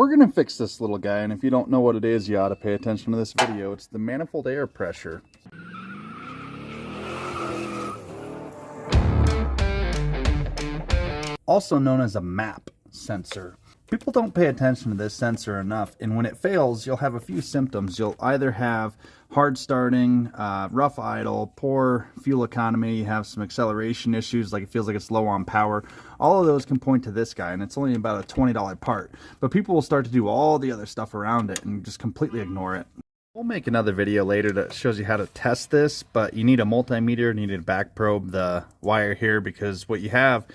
We're going to fix this little guy, and if you don't know what it is, you ought to pay attention to this video. It's the manifold air pressure. Also known as a MAP sensor. People don't pay attention to this sensor enough, and when it fails, you'll have a few symptoms. You'll either have hard starting, rough idle, poor fuel economy, you have some acceleration issues, like it feels like it's low on power. All of those can point to this guy, and it's only about a $20 part. But people will start to do all the other stuff around it and just completely ignore it. We'll make another video later that shows you how to test this, but you need a multimeter, you need to back probe the wire here, because what you have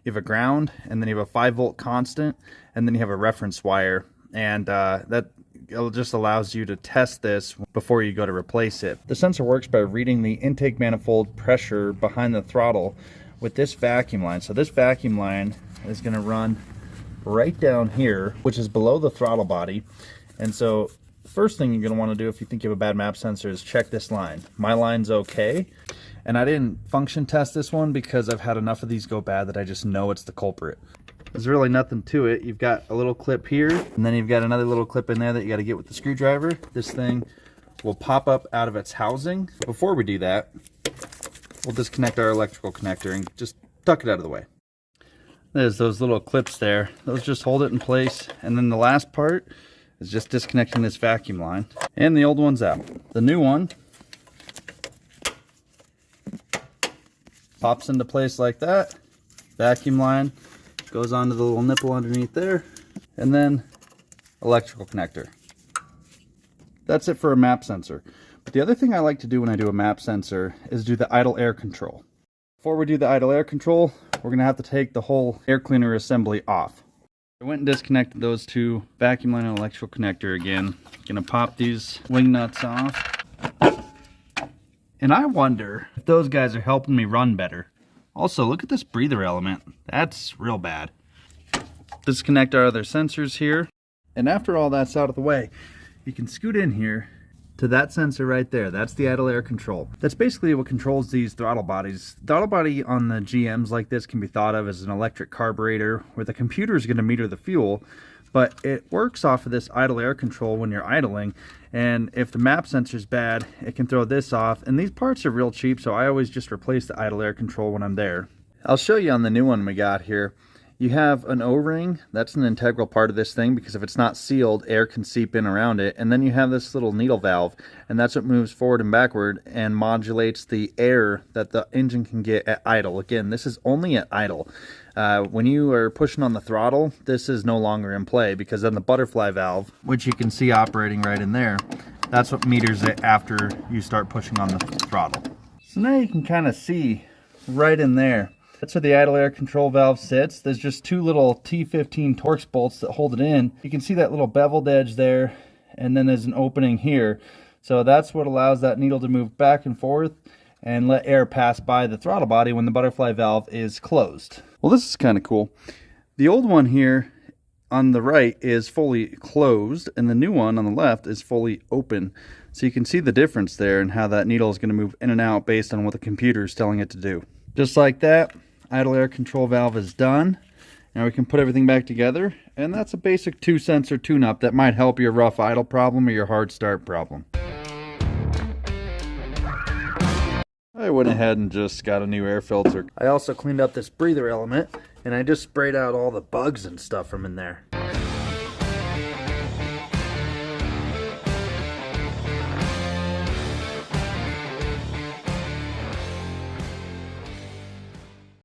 a ground, and then you have a 5-volt constant, and then you have a reference wire, and that just allows you to test this before you go to replace it. The sensor works by reading the intake manifold pressure behind the throttle with this vacuum line. So this vacuum line is going to run right down here, which is below the throttle body. And so the first thing you're going to want to do if you think you have a bad MAP sensor is check this line. My line's okay. And I didn't function test this one because I've had enough of these go bad that I just know it's the culprit. There's really nothing to it. You've got a little clip here, and then you've got another little clip in there that you got to get with the screwdriver. This thing will pop up out of its housing. Before we do that, we'll disconnect our electrical connector and just tuck it out of the way. There's those little clips there. Those just hold it in place. And then the last part is just disconnecting this vacuum line. And the old one's out. The new one pops into place like that. Vacuum line goes onto the little nipple underneath there, and then electrical connector. That's it for a MAP sensor. But the other thing I like to do when I do a MAP sensor is do the idle air control. Before we do the idle air control, we're going to have to take the whole air cleaner assembly off. I went and disconnected those two, vacuum line and electrical connector again. Going to pop these wing nuts off. And I wonder if those guys are helping me run better. Also, look at this breather element. That's real bad. Disconnect our other sensors here. And after all that's out of the way, you can scoot in here to that sensor right there. That's the idle air control. That's basically what controls these throttle bodies. The throttle body on the GMs like this can be thought of as an electric carburetor where the computer is going to meter the fuel, but it works off of this idle air control when you're idling. And if the MAP sensor is bad, it can throw this off. And these parts are real cheap, so I always just replace the idle air control when I'm there. I'll show you on the new one we got here. You have an O-ring. That's an integral part of this thing, because if it's not sealed, air can seep in around it. And then you have this little needle valve, and that's what moves forward and backward and modulates the air that the engine can get at idle. Again, this is only at idle. When you are pushing on the throttle, this is no longer in play, because then the butterfly valve, which you can see operating right in there, that's what meters it after you start pushing on the throttle. So now you can kind of see right in there. That's where the idle air control valve sits. There's just two little T15 Torx bolts that hold it in. You can see that little beveled edge there, and then there's an opening here. So that's what allows that needle to move back and forth and let air pass by the throttle body when the butterfly valve is closed. Well, this is kind of cool. The old one here on the right is fully closed, and the new one on the left is fully open. So you can see the difference there and how that needle is going to move in and out based on what the computer is telling it to do. Just like that, idle air control valve is done. Now we can put everything back together, and that's a basic 2-sensor tune-up that might help your rough idle problem or your hard start problem. I went ahead and just got a new air filter. I also cleaned up this breather element, and I just sprayed out all the bugs and stuff from in there.